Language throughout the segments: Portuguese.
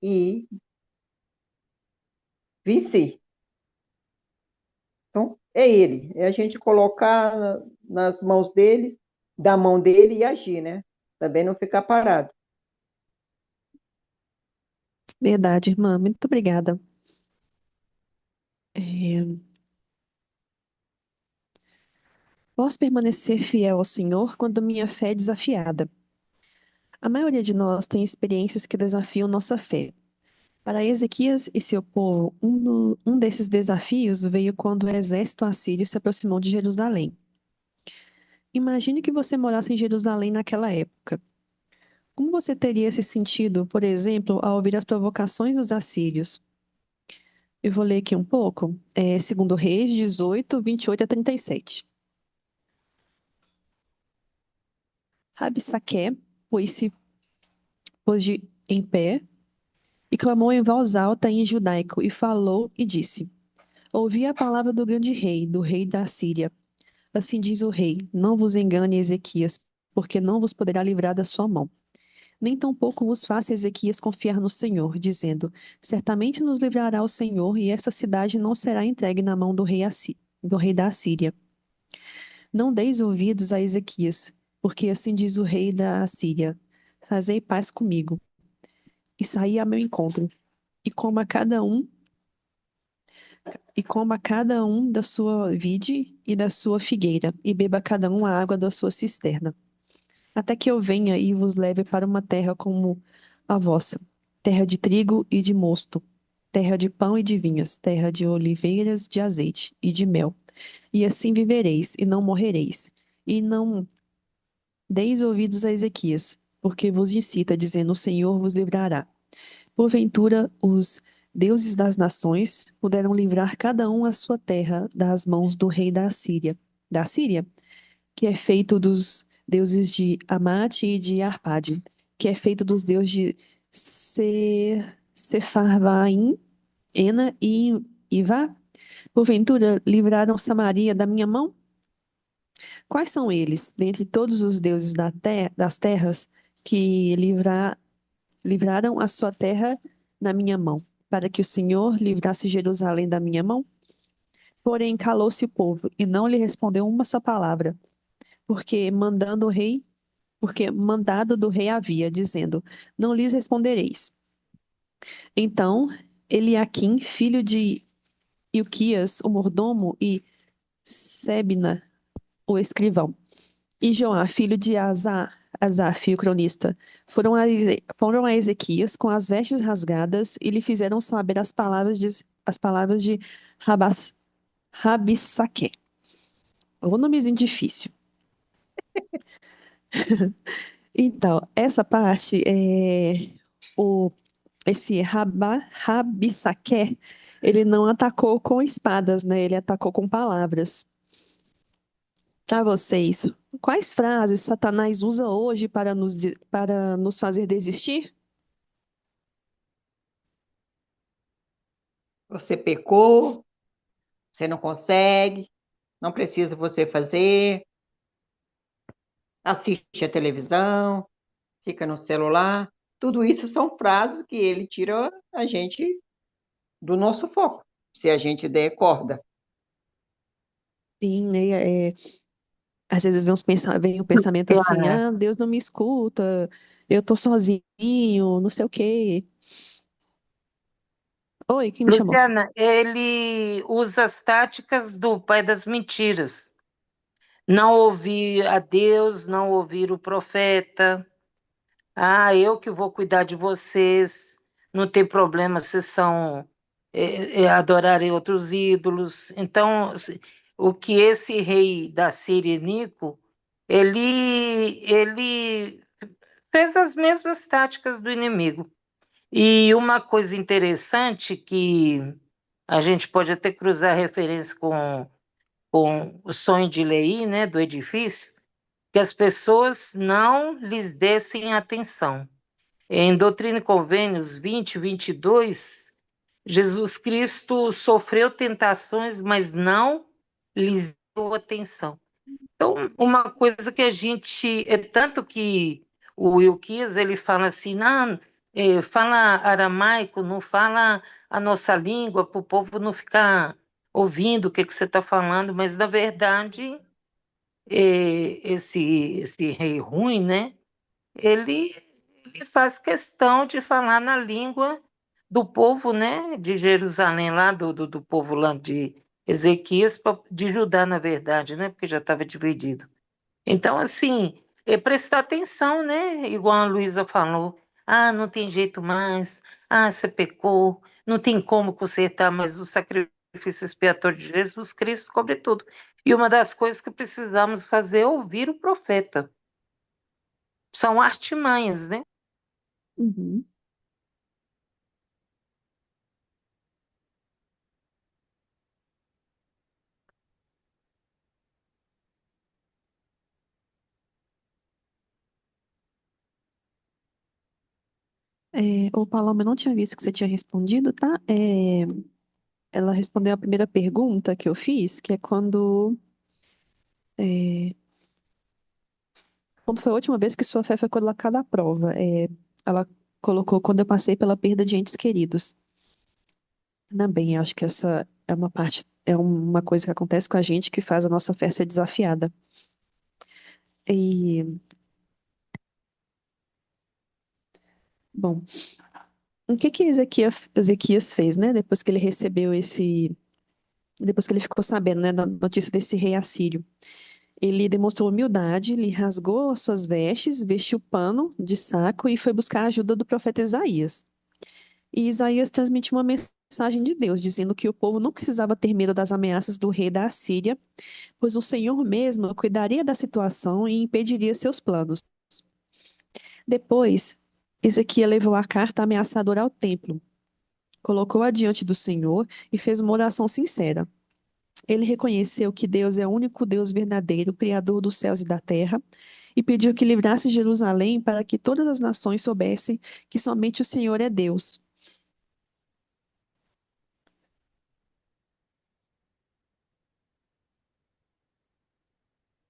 e vencer. Então, é ele. É a gente colocar nas mãos deles, da mão dele e agir, né? Também não ficar parado. Verdade, irmã. Muito obrigada. É, posso permanecer fiel ao Senhor quando minha fé é desafiada. A maioria de nós tem experiências que desafiam nossa fé. Para Ezequias e seu povo, um desses desafios veio quando o exército assírio se aproximou de Jerusalém. Imagine que você morasse em Jerusalém naquela época. Como você teria se sentido, por exemplo, ao ouvir as provocações dos assírios? Eu vou ler aqui um pouco. É, segundo Reis 18, 28 a 37. Rabsaque pôs-se em pé e clamou em voz alta em judaico e falou e disse: Ouvi a palavra do grande rei, do rei da Síria. Assim diz o rei: Não vos engane, Ezequias, porque não vos poderá livrar da sua mão. Nem tampouco vos faça Ezequias confiar no Senhor, dizendo: Certamente nos livrará o Senhor, e essa cidade não será entregue na mão do rei da Assíria. Não deis ouvidos a Ezequias, porque assim diz o rei da Assíria: Fazei paz comigo, e saí a meu encontro, e coma cada um, e coma cada um da sua vide e da sua figueira, e beba cada um a água da sua cisterna. Até que eu venha e vos leve para uma terra como a vossa, terra de trigo e de mosto, terra de pão e de vinhas, terra de oliveiras, de azeite e de mel. E assim vivereis e não morrereis. E não deis ouvidos a Ezequias, porque vos incita, dizendo: O Senhor vos livrará. Porventura, os deuses das nações puderam livrar cada um a sua terra das mãos do rei da Síria, que é feito dos deuses de Amate e de Arpade, que é feito dos deuses de Sefarvaim, Ena e Ivá? Porventura livraram Samaria da minha mão? Quais são eles, dentre todos os deuses das terras, que livraram a sua terra na minha mão, para que o Senhor livrasse Jerusalém da minha mão? Porém, calou-se o povo, e não lhe respondeu uma só palavra, porque mandado do rei havia, dizendo: Não lhes respondereis. Então, Eliaquim, filho de Ilquias, o mordomo, e Sebna, o escrivão, e Joá, filho de Asaf, o cronista, foram a Ezequias com as vestes rasgadas e lhe fizeram saber as palavras de Rabas, Rabissaque. O nomezinho difícil. Então, essa parte o esse Rabissaque, ele não atacou com espadas, né? Ele atacou com palavras. Para vocês, quais frases Satanás usa hoje para nos fazer desistir? Você pecou, você não consegue, não precisa você fazer, assiste a televisão, fica no celular. Tudo isso são frases que ele tira a gente do nosso foco, se a gente der corda. Sim, né? Às vezes vem um pensamento assim: É. ah, Deus não me escuta, eu tô sozinho, não sei o quê. Oi, quem me chamou? Luciana, ele usa as táticas do pai das mentiras. Não ouvir a Deus, não ouvir o profeta. Ah, eu que vou cuidar de vocês. Não tem problema, vocês adorarem outros ídolos. Então, o que esse rei da Síria, Nico, ele fez as mesmas táticas do inimigo. E uma coisa interessante que a gente pode até cruzar referência com o sonho de Lei, né, do edifício, que as pessoas não lhes dessem atenção. Em Doutrina e Convênios 20, 22, Jesus Cristo sofreu tentações, mas não lhes deu atenção. Então, uma coisa que a gente, é tanto que o Wilkes, ele fala assim, não, fala aramaico, não fala a nossa língua, para o povo não ficar ouvindo o que você está falando, mas na verdade, esse rei ruim, né? Ele, ele faz questão de falar na língua do povo, né? De Jerusalém, lá do povo lá de Ezequias, de Judá, na verdade, né? Porque já estava dividido. Então, assim, prestar atenção, né? Igual a Luísa falou. Ah, não tem jeito mais. Ah, você pecou. Não tem como consertar, mas o sacrifício expiatório de Jesus Cristo cobre tudo. E uma das coisas que precisamos fazer é ouvir o profeta. São artimanhas, né? Uhum. Ô, Paloma, eu não tinha visto que você tinha respondido, tá? Ela respondeu a primeira pergunta que eu fiz, que é é, quando foi a última vez que sua fé foi colocada à prova. Ela colocou quando eu passei pela perda de entes queridos. Ainda bem, eu acho que essa é uma parte, é uma coisa que acontece com a gente que faz a nossa fé ser desafiada. E, bom, o que que Ezequias fez, né? Depois que ele recebeu depois que ele ficou sabendo, né, da notícia desse rei assírio. Ele demonstrou humildade, ele rasgou as suas vestes, vestiu pano de saco e foi buscar a ajuda do profeta Isaías. E Isaías transmitiu uma mensagem de Deus, dizendo que o povo não precisava ter medo das ameaças do rei da Assíria, pois o Senhor mesmo cuidaria da situação e impediria seus planos. Depois, Ezequiel levou a carta ameaçadora ao templo, colocou-a diante do Senhor e fez uma oração sincera. Ele reconheceu que Deus é o único Deus verdadeiro, Criador dos céus e da terra, e pediu que livrasse Jerusalém para que todas as nações soubessem que somente o Senhor é Deus.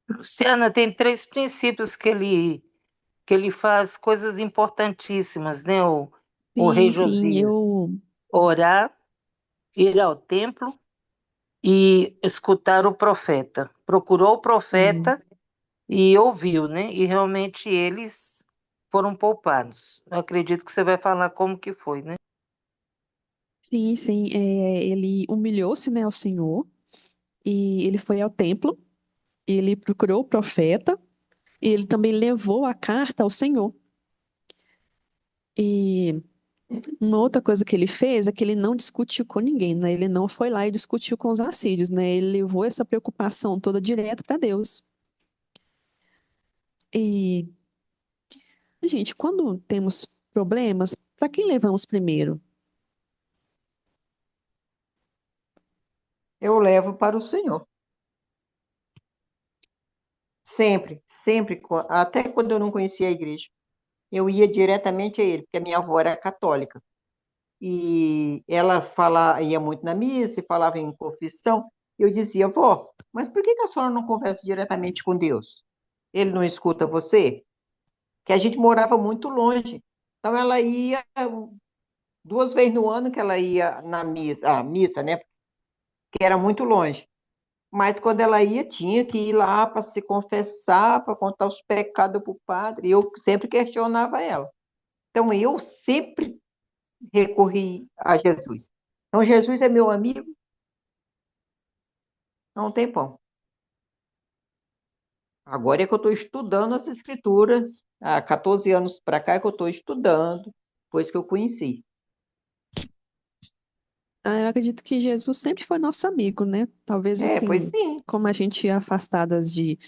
Luciana, tem três princípios que ele faz coisas importantíssimas, né? O rei Sim, sim, Josias. Orar, ir ao templo e escutar o profeta. Procurou o sim, profeta e ouviu, né? E realmente eles foram poupados. Eu acredito que você vai falar como que foi, né? sim, ele humilhou-se, né, ao Senhor e ele foi ao templo, ele procurou o profeta e ele também levou a carta ao Senhor. E uma outra coisa que ele fez é que ele não discutiu com ninguém, né? Ele não foi lá e discutiu com os assírios, né? Ele levou essa preocupação toda direto para Deus. E, gente, quando temos problemas, para quem levamos primeiro? Eu levo para o Senhor. Sempre, sempre, até quando eu não conhecia a igreja. Eu ia diretamente a ele, porque a minha avó era católica. E ela ia muito na missa e falava em confissão. Eu dizia, vó, mas por que que a senhora não conversa diretamente com Deus? Ele não escuta você? Que a gente morava muito longe. Então ela ia 2 vezes no ano que ela ia na missa, missa, né? Que era muito longe. Mas quando ela ia, tinha que ir lá para se confessar, para contar os pecados para o padre. E eu sempre questionava ela. Então eu sempre recorri a Jesus. Então Jesus é meu amigo, não tem pão. Agora é que eu estou estudando as escrituras, há 14 anos para cá é que eu estou estudando, depois que eu conheci. Ah, eu acredito que Jesus sempre foi nosso amigo, né? Talvez É, pois assim, sim, como a gente é afastadas de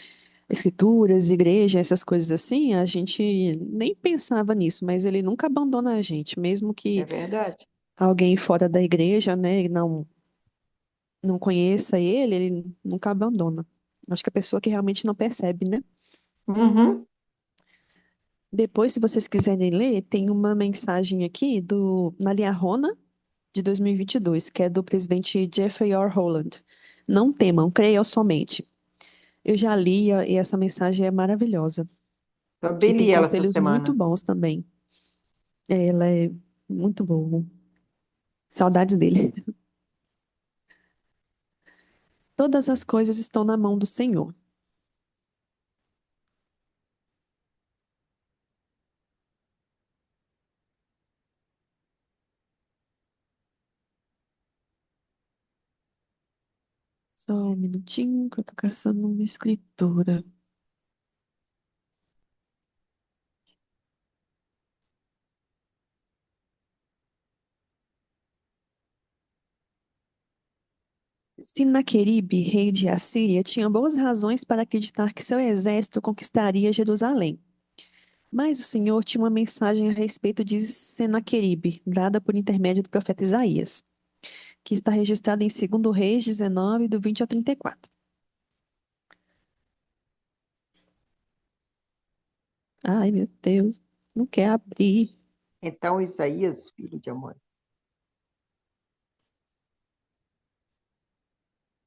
escrituras, igreja, essas coisas assim, a gente nem pensava nisso, mas ele nunca abandona a gente, mesmo é que verdade. alguém fora da igreja, né, não conheça ele, ele nunca abandona. Acho que a pessoa que realmente não percebe, né? Uhum, Depois, se vocês quiserem ler, tem uma mensagem aqui na Liahona de 2022, que é do presidente Jeffrey R. Holland. Não temam, creiam somente. Eu já li e essa mensagem é maravilhosa. E também tem li ela essa conselhos muito semana. bons também. Ela é muito boa. Saudades dele. Todas as coisas estão na mão do Senhor. Só um minutinho que eu tô caçando uma escritura. Sinaqueribe, rei de Assíria, tinha boas razões para acreditar que seu exército conquistaria Jerusalém. Mas o Senhor tinha uma mensagem a respeito de Senaqueribe, dada por intermédio do profeta Isaías, que está registrada em 2 Reis 19, do 20 ao 34. Ai, meu Deus, não quer abrir. Então, Isaías, filho de Amós.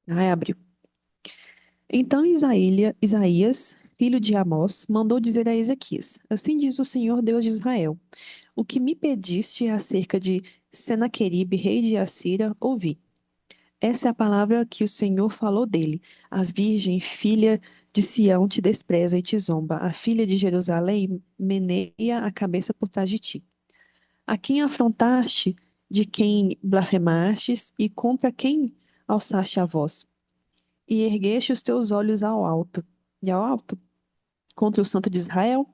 Ai, abriu. Então Isaías, filho de Amós, mandou dizer a Ezequias: Assim diz o Senhor Deus de Israel: O que me pediste acerca de Senaqueribe, rei de Assíria, ouvi. Essa é a palavra que o Senhor falou dele. A virgem, filha de Sião, te despreza e te zomba. A filha de Jerusalém meneia a cabeça por trás de ti. A quem afrontaste, de quem blasfemastes, e contra quem alçaste a voz? E ergueste os teus olhos ao alto. E ao alto? Contra o Santo de Israel?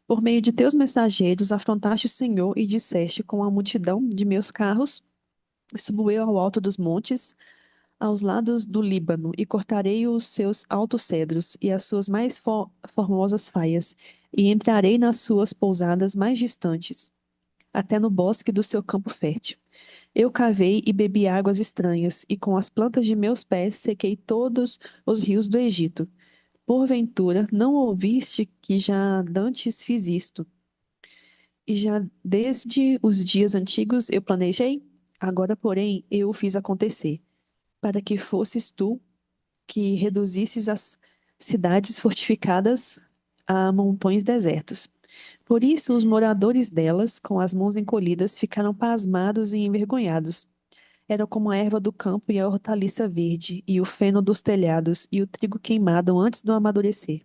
Por meio de teus mensageiros afrontaste o Senhor e disseste com a multidão de meus carros, subo eu ao alto dos montes, aos lados do Líbano, e cortarei os seus altos cedros e as suas mais formosas faias, e entrarei nas suas pousadas mais distantes, até no bosque do seu campo fértil. Eu cavei e bebi águas estranhas, e com as plantas de meus pés sequei todos os rios do Egito. Porventura, não ouviste que já dantes fiz isto, e já desde os dias antigos eu planejei? Agora, porém, eu o fiz acontecer, para que fosses tu que reduzisses as cidades fortificadas a montões desertos. Por isso, os moradores delas, com as mãos encolhidas, ficaram pasmados e envergonhados. Era como a erva do campo e a hortaliça verde, e o feno dos telhados, e o trigo queimado antes do amadurecer.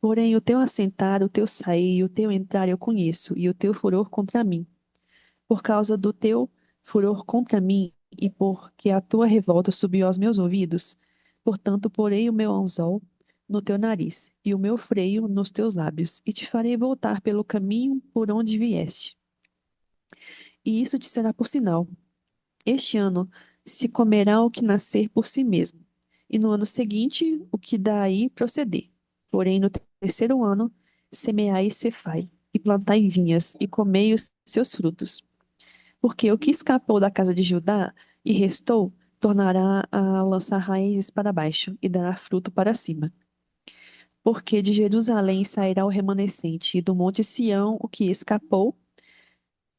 Porém, o teu assentar, o teu sair e o teu entrar eu conheço, e o teu furor contra mim. Por causa do teu furor contra mim, e porque a tua revolta subiu aos meus ouvidos, portanto, porei o meu anzol no teu nariz, e o meu freio nos teus lábios, e te farei voltar pelo caminho por onde vieste. E isso te será por sinal. Este ano se comerá o que nascer por si mesmo, e no ano seguinte o que daí proceder. Porém, no terceiro ano, semeai e cefai, e plantai vinhas, e comei os seus frutos. Porque o que escapou da casa de Judá e restou, tornará a lançar raízes para baixo, e dará fruto para cima. Porque de Jerusalém sairá o remanescente, e do monte Sião o que escapou,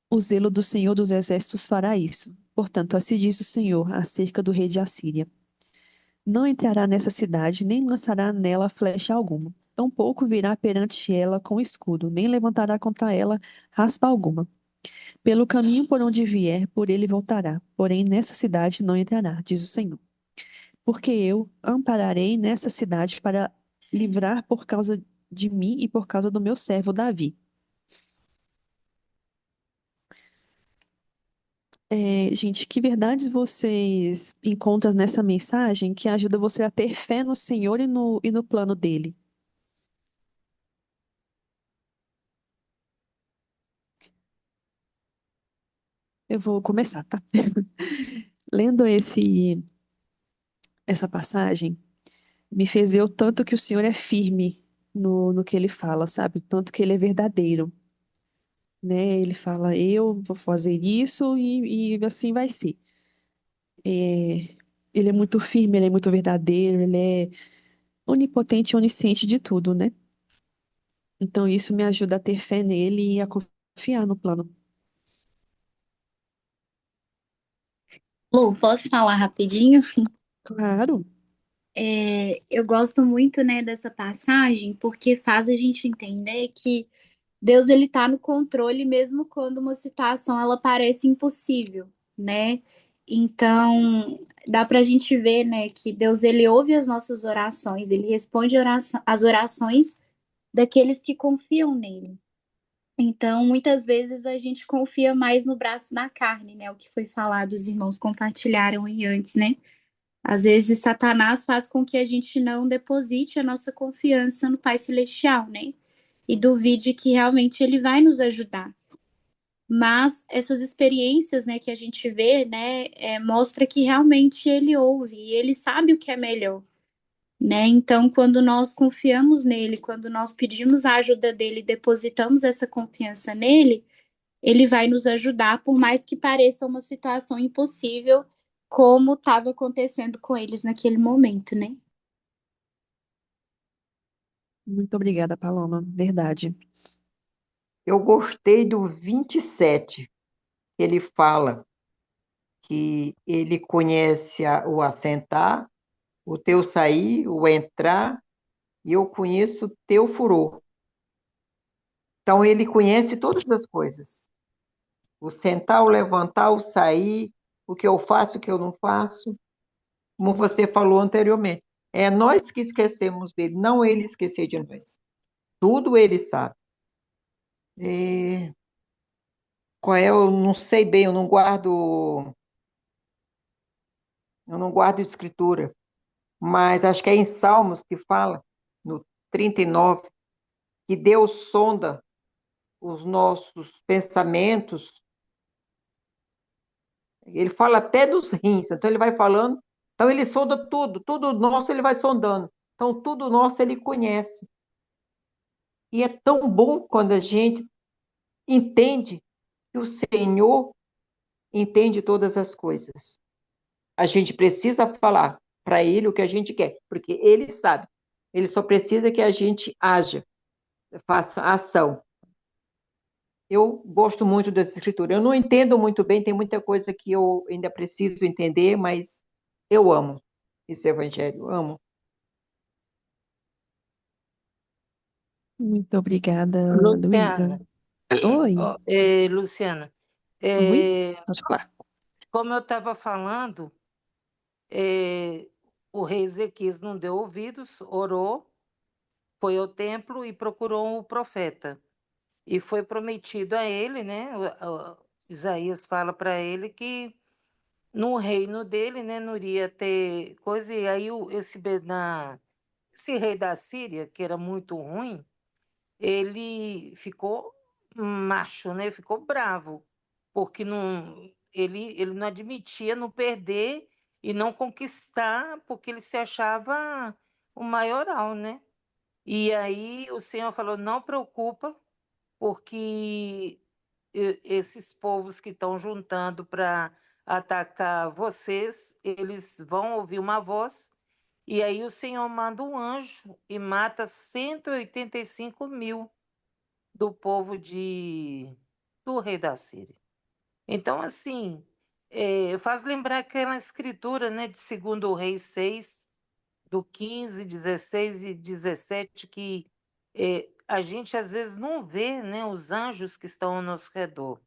o zelo do Senhor dos Exércitos fará isso. Portanto, assim diz o Senhor acerca do rei de Assíria: Não entrará nessa cidade, nem lançará nela flecha alguma. Tampouco virá perante ela com escudo, nem levantará contra ela raspa alguma. Pelo caminho por onde vier, por ele voltará. Porém, nessa cidade não entrará, diz o Senhor. Porque eu ampararei nessa cidade para livrar por causa de mim e por causa do meu servo Davi. Gente, que verdades vocês encontram nessa mensagem que ajuda você a ter fé no Senhor e no plano dele? Eu vou começar, tá? Lendo essa passagem, me fez ver o tanto que o Senhor é firme no que ele fala, sabe? O tanto que ele é verdadeiro, né? Ele fala, eu vou fazer isso e assim vai ser. É, ele é muito firme, ele é muito verdadeiro, ele é onipotente e onisciente de tudo, né? Então isso me ajuda a ter fé nele e a confiar no plano. Lu, posso falar rapidinho? Claro, Eu gosto muito, né, dessa passagem porque faz a gente entender que Deus ele tá no controle mesmo quando uma situação ela parece impossível, né? Então, dá pra gente ver, né, que Deus ele ouve as nossas orações, ele responde as orações daqueles que confiam nele. Então, muitas vezes a gente confia mais no braço da carne, né? O que foi falado, os irmãos compartilharam aí antes, né? Às vezes, Satanás faz com que a gente não deposite a nossa confiança no Pai Celestial, né? E duvide que realmente ele vai nos ajudar. Mas essas experiências, né, que a gente vê, né, mostra que realmente ele ouve e ele sabe o que é melhor, né? Então, quando nós confiamos nele, quando nós pedimos a ajuda dele, depositamos essa confiança nele, ele vai nos ajudar, por mais que pareça uma situação impossível, como estava acontecendo com eles naquele momento, né? Muito obrigada, Paloma. Verdade. Eu gostei do 27, ele fala que ele conhece o assentar, o teu sair, o entrar, e eu conheço o teu furor. Então, ele conhece todas as coisas. O sentar, o levantar, o sair, o que eu faço, o que eu não faço, como você falou anteriormente. É nós que esquecemos dele, não ele esquecer de nós. Tudo ele sabe. E qual é, eu não sei bem, eu não guardo escritura, mas acho que é em Salmos que fala, no 39, que Deus sonda os nossos pensamentos. Ele fala até dos rins, então ele vai falando, então ele sonda tudo, tudo nosso ele vai sondando. Então tudo nosso ele conhece. E é tão bom quando a gente entende que o Senhor entende todas as coisas. A gente precisa falar para ele o que a gente quer, porque ele sabe. Ele só precisa que a gente haja, faça ação. Eu gosto muito dessa escritura. Eu não entendo muito bem, tem muita coisa que eu ainda preciso entender, mas eu amo esse evangelho, amo. Muito obrigada, Luísa. Luciana, Oi. Luciana, Oi? é, Pode falar. como eu estava falando, é, o rei Ezequias não deu ouvidos, orou, foi ao templo e procurou o profeta. E foi prometido a ele, né? Isaías fala para ele que no reino dele, né, não iria ter coisa. E aí esse rei da Síria, que era muito ruim, ele ficou macho, né? Ficou bravo, porque ele não admitia não perder e não conquistar, porque ele se achava o maioral, né? E aí o Senhor falou: não preocupa, porque esses povos que estão juntando para atacar vocês, eles vão ouvir uma voz, e aí o Senhor manda um anjo e mata 185.000 do povo do rei da Síria. Então, assim, faz lembrar aquela escritura, né, de 2 Reis 6, do 15, 16 e 17, que a gente às vezes não vê, né, os anjos que estão ao nosso redor.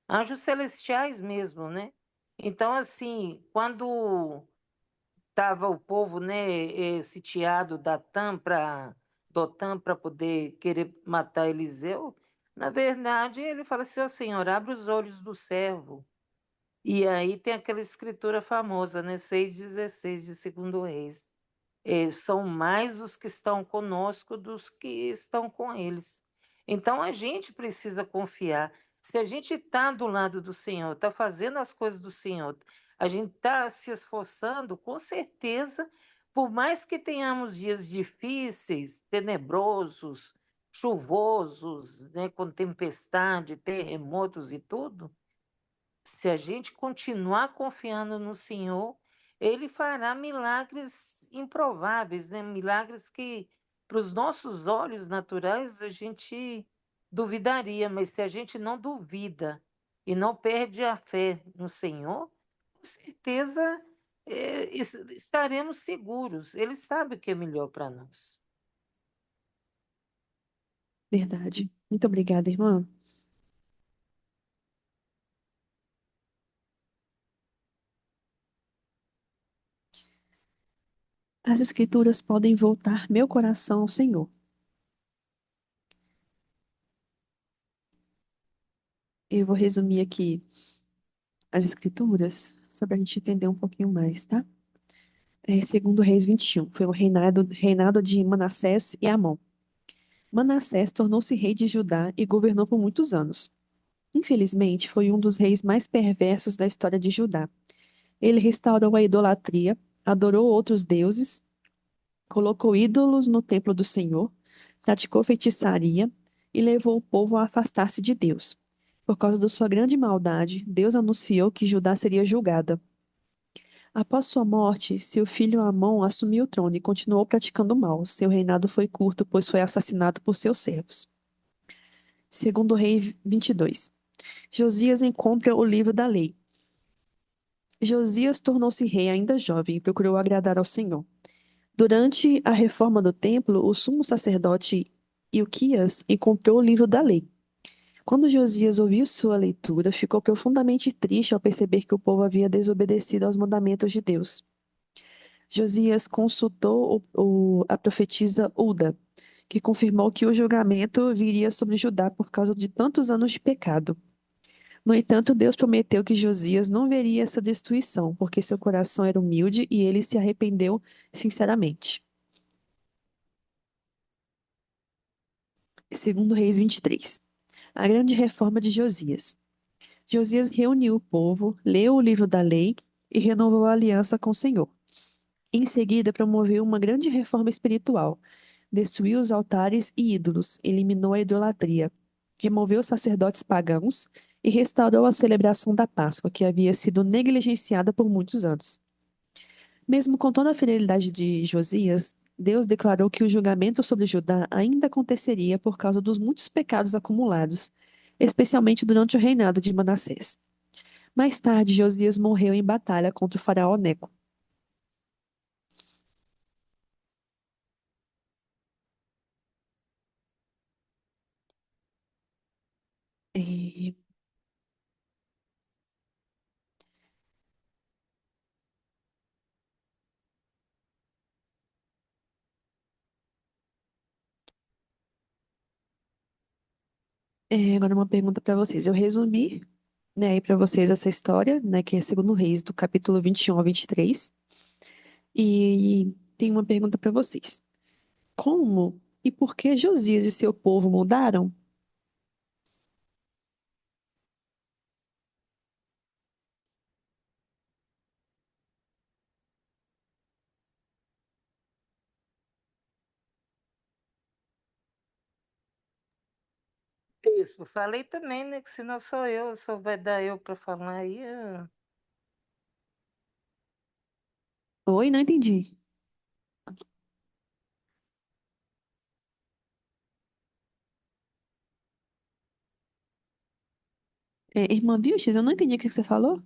Anjos celestiais mesmo, né? Então, assim, quando estava o povo, né, sitiado Dotã para poder querer matar Eliseu, na verdade, ele fala assim: ó Senhor, abre os olhos do servo. E aí tem aquela escritura famosa, né, 6,16 de 2 Reis. São mais os que estão conosco dos que estão com eles. Então a gente precisa confiar. Se a gente está do lado do Senhor, está fazendo as coisas do Senhor, a gente está se esforçando, com certeza, por mais que tenhamos dias difíceis, tenebrosos, chuvosos, né, com tempestade, terremotos e tudo, se a gente continuar confiando no Senhor, Ele fará milagres improváveis, né? Milagres que, para os nossos olhos naturais, a gente duvidaria, mas se a gente não duvida e não perde a fé no Senhor, com certeza estaremos seguros. Ele sabe o que é melhor para nós. Verdade. Muito obrigada, irmã. As Escrituras podem voltar meu coração ao Senhor. Eu vou resumir aqui as Escrituras, só para a gente entender um pouquinho mais, tá? Segundo Reis 21, foi o reinado de Manassés e Amon. Manassés tornou-se rei de Judá e governou por muitos anos. Infelizmente, foi um dos reis mais perversos da história de Judá. Ele restaurou a idolatria, adorou outros deuses, colocou ídolos no templo do Senhor, praticou feitiçaria e levou o povo a afastar-se de Deus. Por causa da sua grande maldade, Deus anunciou que Judá seria julgada. Após sua morte, seu filho Amon assumiu o trono e continuou praticando o mal. Seu reinado foi curto, pois foi assassinado por seus servos. Segundo Rei 22. Josias encontra o livro da lei. Josias tornou-se rei ainda jovem e procurou agradar ao Senhor. Durante a reforma do templo, o sumo sacerdote Ilquias encontrou o livro da lei. Quando Josias ouviu sua leitura, ficou profundamente triste ao perceber que o povo havia desobedecido aos mandamentos de Deus. Josias consultou a profetisa Hulda, que confirmou que o julgamento viria sobre Judá por causa de tantos anos de pecado. No entanto, Deus prometeu que Josias não veria essa destruição, porque seu coração era humilde e ele se arrependeu sinceramente. Segundo Reis 23. A grande reforma de Josias. Josias reuniu o povo, leu o livro da lei e renovou a aliança com o Senhor. Em seguida, promoveu uma grande reforma espiritual. Destruiu os altares e ídolos, eliminou a idolatria, removeu os sacerdotes pagãos e restaurou a celebração da Páscoa, que havia sido negligenciada por muitos anos. Mesmo com toda a fidelidade de Josias, Deus declarou que o julgamento sobre Judá ainda aconteceria por causa dos muitos pecados acumulados, especialmente durante o reinado de Manassés. Mais tarde, Josias morreu em batalha contra o faraó Neco. É, agora uma pergunta para vocês. Eu resumi, né, aí para vocês essa história, né, que é segundo Reis, do capítulo 21 ao 23. E tem uma pergunta para vocês. Como e por que Josias e seu povo mudaram? Bispo, falei também, né? Que se não sou eu, só vai dar eu para falar aí. Oi, não entendi. Irmã Vilches, eu não entendi o que você falou.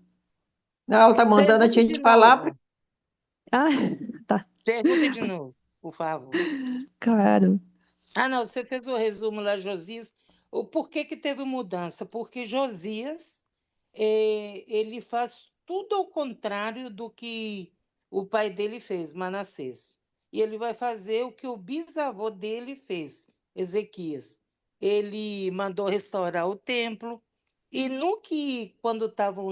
Não, ela está mandando a Pergunte de gente falar. novo. Ah, tá, Pergunte de novo, por favor. claro. Ah, não, você fez o resumo lá, Josias. O porquê que teve mudança? Porque Josias, ele faz tudo ao contrário do que o pai dele fez, Manassés. E ele vai fazer o que o bisavô dele fez, Ezequias. Ele mandou restaurar o templo, e no que, quando estavam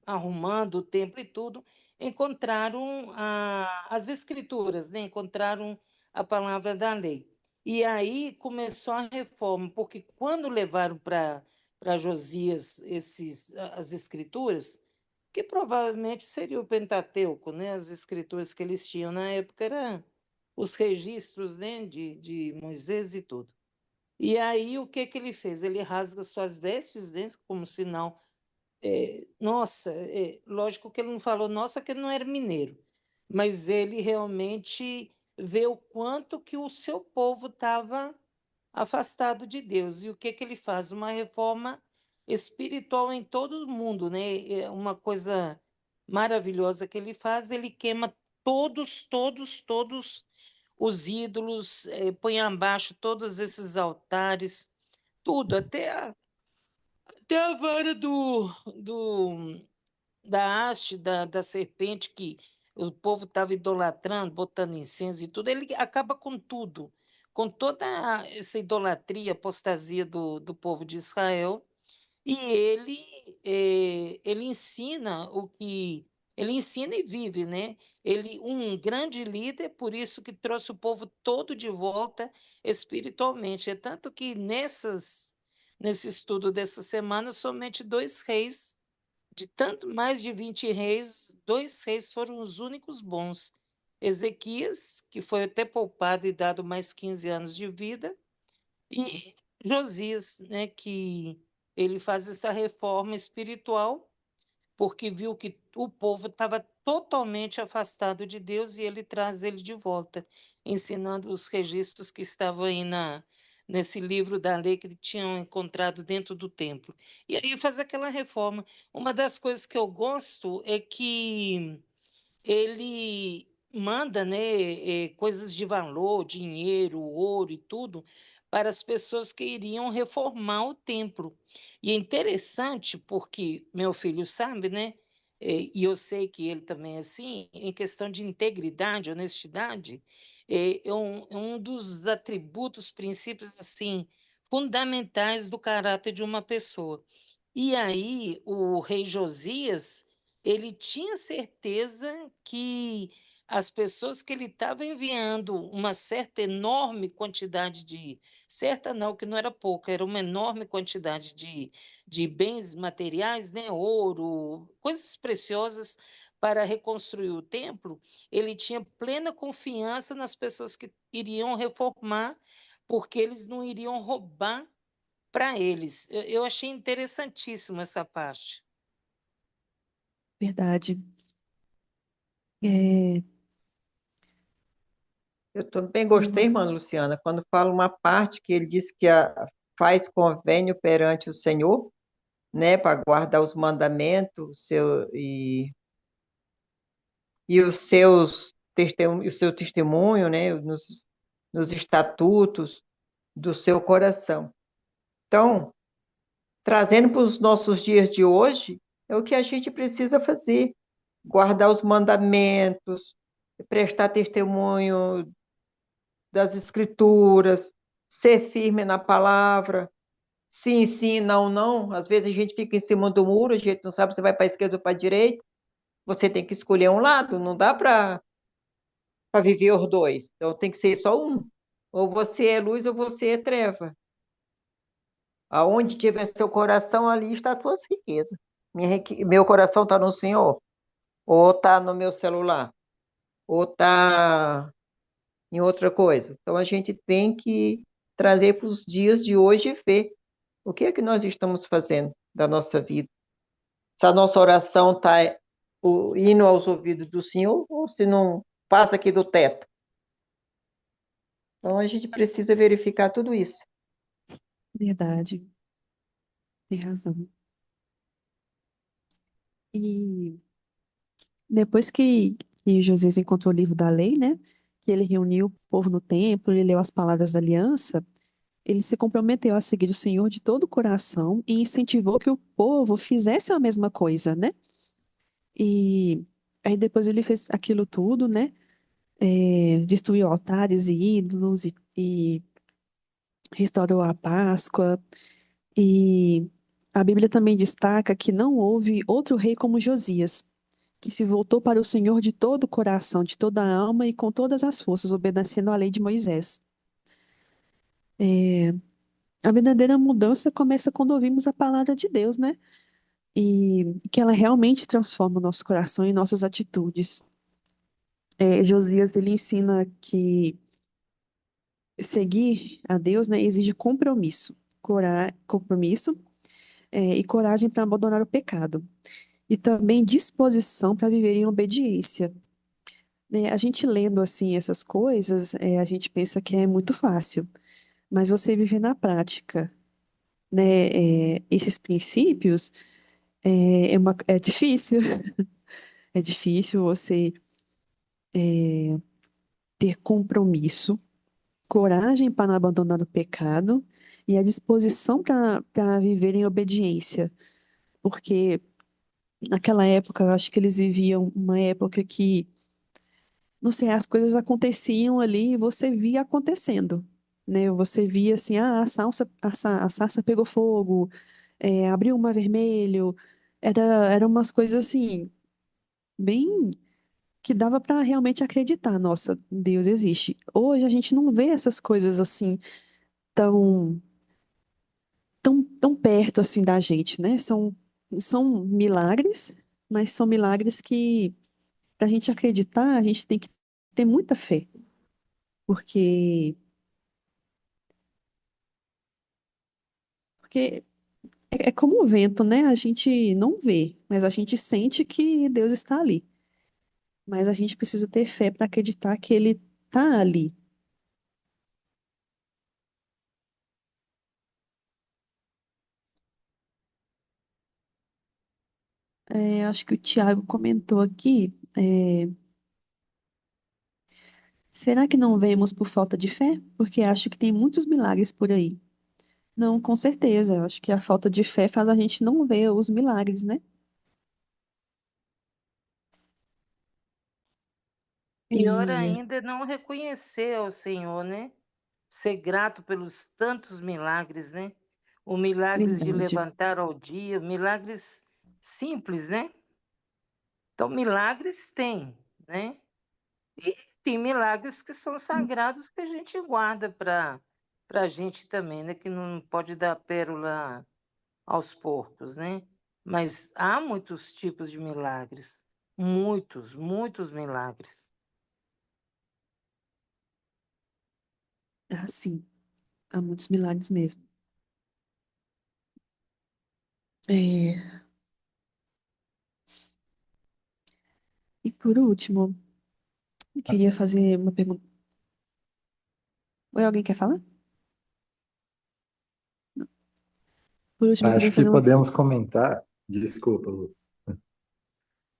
arrumando o templo e tudo, encontraram as escrituras, né? Encontraram a palavra da lei. E aí começou a reforma, porque quando levaram para Josias as escrituras, que provavelmente seria o Pentateuco, né? As escrituras que eles tinham na época eram os registros, né? de Moisés e tudo. E aí o que ele fez? Ele rasga suas vestes, né? Como sinal. Nossa, lógico que ele não falou nossa, que ele não era mineiro, mas ele realmente vê o quanto que o seu povo estava afastado de Deus. E o que ele faz? Uma reforma espiritual em todo o mundo, né? É uma coisa maravilhosa que ele faz, ele queima todos os ídolos, põe abaixo todos esses altares, tudo, até a vara da haste, da serpente que o povo estava idolatrando, botando incenso e tudo, ele acaba com tudo, com toda essa idolatria, apostasia do povo de Israel, e ele ensina o que ele ensina e vive, né? Ele um grande líder, por isso que trouxe o povo todo de volta espiritualmente. É tanto que nesse estudo dessa semana, somente dois reis, de tanto mais de 20 reis, dois reis foram os únicos bons. Ezequias, que foi até poupado e dado mais 15 anos de vida, e Josias, né, que ele faz essa reforma espiritual, porque viu que o povo estava totalmente afastado de Deus e ele traz ele de volta, ensinando os registros que estavam aí nesse livro da lei que tinham encontrado dentro do templo. E aí faz aquela reforma. Uma das coisas que eu gosto é que ele manda, né, coisas de valor, dinheiro, ouro e tudo, para as pessoas que iriam reformar o templo. E é interessante porque meu filho sabe, né, e eu sei que ele também é assim, em questão de integridade, honestidade, é um dos atributos, princípios assim fundamentais do caráter de uma pessoa. E aí, o rei Josias, ele tinha certeza que as pessoas que ele estava enviando uma certa enorme quantidade certa não, que não era pouca, era uma enorme quantidade de bens materiais, né, ouro, coisas preciosas para reconstruir o templo, ele tinha plena confiança nas pessoas que iriam reformar, porque eles não iriam roubar para eles. Eu achei interessantíssimo essa parte. Verdade. É, Eu também gostei, irmã Luciana, quando fala uma parte que ele diz que faz convênio perante o Senhor, né, para guardar os mandamentos, e o seu testemunho, né, nos estatutos do seu coração. Então, trazendo para os nossos dias de hoje, é o que a gente precisa fazer: guardar os mandamentos, prestar testemunho das escrituras, ser firme na palavra, sim, sim, não, não. Às vezes a gente fica em cima do muro, a gente não sabe se vai para a esquerda ou para a direita. Você tem que escolher um lado, não dá para viver os dois. Então tem que ser só um. Ou você é luz ou você é treva. Aonde tiver seu coração, ali está as tuas riquezas. Meu coração está no Senhor, ou está no meu celular, ou está em outra coisa. Então a gente tem que trazer para os dias de hoje e ver o que é que nós estamos fazendo da nossa vida. Se a nossa oração está indo aos ouvidos do Senhor, ou se não passa aqui do teto. Então a gente precisa verificar tudo isso. verdade. Tem razão. E depois que Josias encontrou o livro da lei, né? Que ele reuniu o povo no templo, ele leu as palavras da aliança, ele se comprometeu a seguir o Senhor de todo o coração e incentivou que o povo fizesse a mesma coisa, né? E aí depois ele fez aquilo tudo, né? Destruiu altares e ídolos e restaurou a Páscoa. E a Bíblia também destaca que não houve outro rei como Josias, que se voltou para o Senhor de todo o coração, de toda a alma e com todas as forças, obedecendo à lei de Moisés. É, a verdadeira mudança começa quando ouvimos a palavra de Deus, né? E que ela realmente transforma o nosso coração e nossas atitudes. Josias, ele ensina que seguir a Deus, né, exige compromisso, compromisso, e coragem para abandonar o pecado. E também disposição para viver em obediência. Né? A gente lendo assim essas coisas, a gente pensa que é muito fácil, mas você viver na prática, né, esses princípios é difícil. É difícil você ter compromisso, coragem para não abandonar o pecado e a disposição para viver em obediência. Porque naquela época, eu acho que eles viviam uma época que, não sei, as coisas aconteciam ali e você via acontecendo, né? Você via assim, a sarça pegou fogo, abriu o mar vermelho, eram umas coisas assim, bem que dava para realmente acreditar, nossa, Deus existe. Hoje a gente não vê essas coisas assim tão tão perto assim da gente, né? São milagres, mas são milagres que para a gente acreditar, a gente tem que ter muita fé, porque porque é como o vento, né? A gente não vê, mas a gente sente que Deus está ali. Mas a gente precisa ter fé para acreditar que Ele está ali. Acho que o Tiago comentou aqui. Será que não vemos por falta de fé? Porque acho que tem muitos milagres por aí. Não, com certeza. Eu acho que a falta de fé faz a gente não ver os milagres, né? Pior E ainda é não reconhecer ao Senhor, né? Ser grato pelos tantos milagres, né? O milagres de verdade. levantar ao dia, milagres simples, né? Então, milagres tem, né? E tem milagres que são sagrados que a gente guarda para a gente também, né? Que não pode dar pérola aos porcos, né? Mas há muitos tipos de milagres, muitos, muitos milagres. Ah, sim. Há muitos milagres mesmo. É, E por último, eu queria fazer uma pergunta. Oi, alguém quer falar? Por último, eu queria Acho que fazer uma. podemos comentar, desculpa, Lu,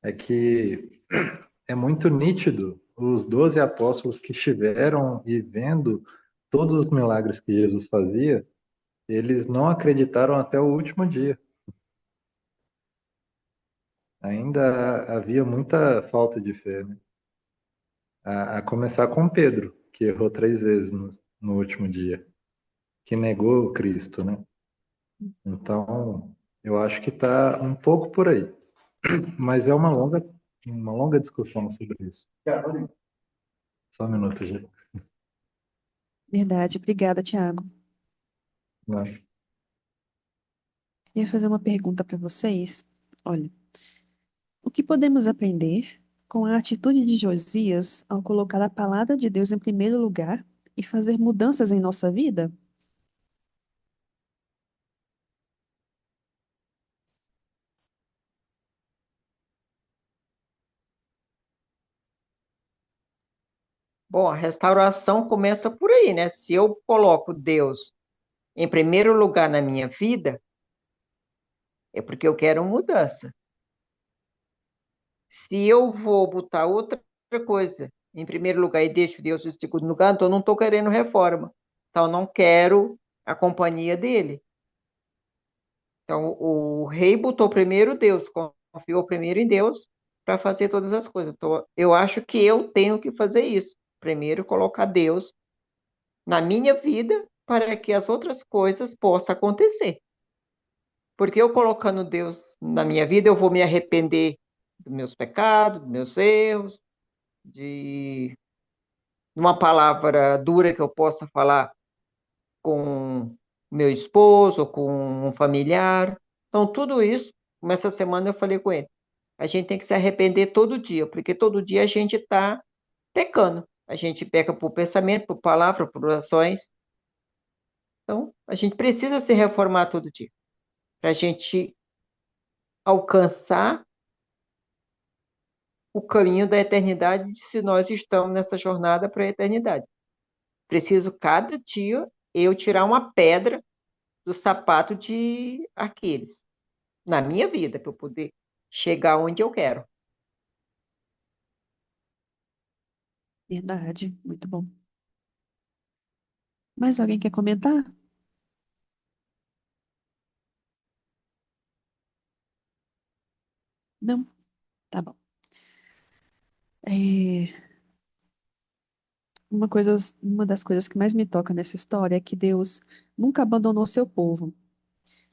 é que é muito nítido os 12 apóstolos que estiveram e vendo todos os milagres que Jesus fazia, eles não acreditaram até o último dia. Ainda havia muita falta de fé, né? A começar com Pedro, que errou 3 vezes no último dia, que negou o Cristo, né? Então, eu acho que está um pouco por aí, mas é uma longa discussão sobre isso. Só um minuto, gente. Verdade, obrigada, Tiago. Queria fazer uma pergunta para vocês. Olha, o que podemos aprender com a atitude de Josias ao colocar a palavra de Deus em primeiro lugar e fazer mudanças em nossa vida? Bom, a restauração começa por aí, né? Se eu coloco Deus em primeiro lugar na minha vida, é porque eu quero mudança. Se eu vou botar outra coisa em primeiro lugar e deixo Deus em segundo lugar, então eu não estou querendo reforma. Então eu não quero a companhia dele. Então o rei botou primeiro Deus, confiou primeiro em Deus para fazer todas as coisas. Então eu acho que eu tenho que fazer isso. Primeiro colocar Deus na minha vida para que as outras coisas possam acontecer. Porque eu colocando Deus na minha vida, eu vou me arrepender dos meus pecados, dos meus erros, de uma palavra dura que eu possa falar com meu esposo ou com um familiar. Então, tudo isso, como essa semana eu falei com ele, a gente tem que se arrepender todo dia, porque todo dia a gente está pecando. A gente peca por pensamento, por palavra, por ações. Então, a gente precisa se reformar todo dia, para a gente alcançar o caminho da eternidade se nós estamos nessa jornada para a eternidade. Preciso cada dia eu tirar uma pedra do sapato de aqueles, na minha vida, para eu poder chegar onde eu quero. Verdade, muito bom. Mais alguém quer comentar? Não? Tá bom. É, uma das coisas que mais me toca nessa história é que Deus nunca abandonou seu povo.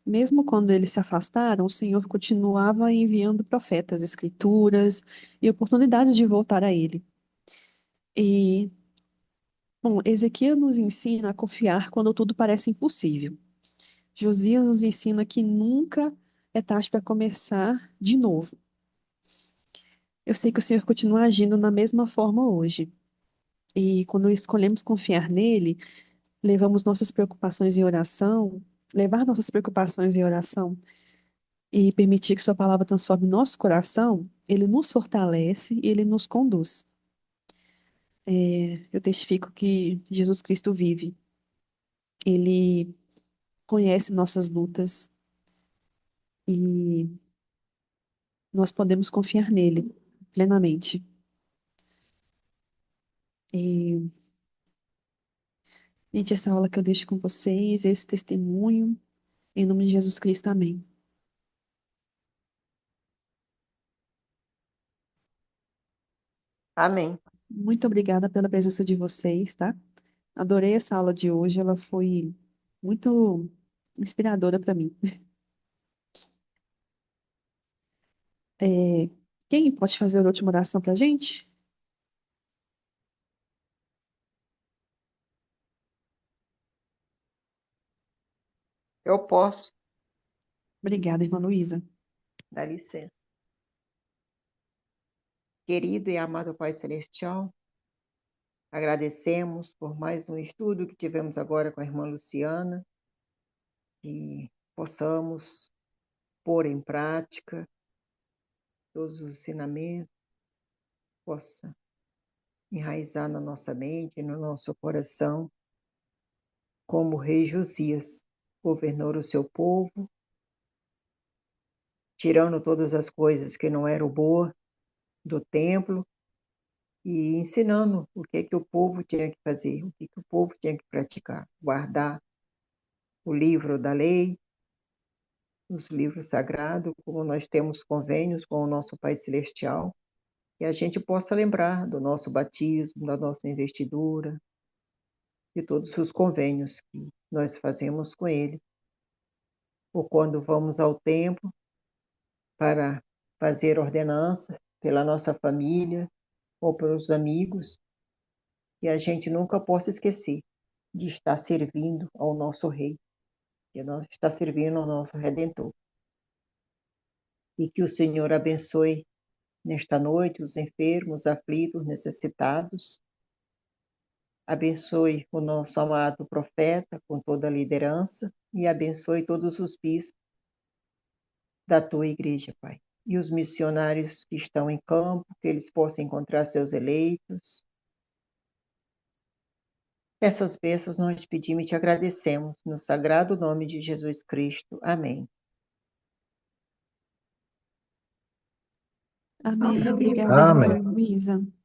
Mesmo quando eles se afastaram, o Senhor continuava enviando profetas, escrituras e oportunidades de voltar a Ele. E, bom, Ezequiel nos ensina a confiar quando tudo parece impossível. Josias nos ensina que nunca é tarde para começar de novo. Eu sei que o Senhor continua agindo na mesma forma hoje. E quando escolhemos confiar nele, levamos nossas preocupações em oração, levar nossas preocupações em oração e permitir que Sua palavra transforme nosso coração, Ele nos fortalece e Ele nos conduz. Eu testifico que Jesus Cristo vive. Ele conhece nossas lutas e nós podemos confiar nele plenamente. E, gente, essa aula que eu deixo com vocês, esse testemunho, em nome de Jesus Cristo, amém. Amém. Muito obrigada pela presença de vocês, tá? Adorei essa aula de hoje, ela foi muito inspiradora para mim. É, quem pode fazer a última oração para a gente? Eu posso, Obrigada, irmã Luísa. dá licença. Querido e amado Pai Celestial, agradecemos por mais um estudo que tivemos agora com a irmã Luciana, que possamos pôr em prática todos os ensinamentos, possa enraizar na nossa mente, no nosso coração, como o rei Josias governou o seu povo, tirando todas as coisas que não eram boas do templo e ensinando o que o povo tinha que fazer, o que o povo tinha que praticar, guardar o livro da lei, os livros sagrados, como nós temos convênios com o nosso Pai Celestial, que a gente possa lembrar do nosso batismo, da nossa investidura, de todos os convênios que nós fazemos com Ele, ou quando vamos ao templo para fazer ordenança pela nossa família ou pelos amigos, e a gente nunca possa esquecer de estar servindo ao nosso Rei, de nós estar servindo ao nosso Redentor. E que o Senhor abençoe nesta noite os enfermos, aflitos, necessitados. Abençoe o nosso amado profeta com toda a liderança e abençoe todos os bispos da tua igreja, Pai. E os missionários que estão em campo, que eles possam encontrar seus eleitos. Essas bênçãos nós te pedimos e te agradecemos, no sagrado nome de Jesus Cristo. Amém. Amém. Obrigada, irmã Amém. Luísa.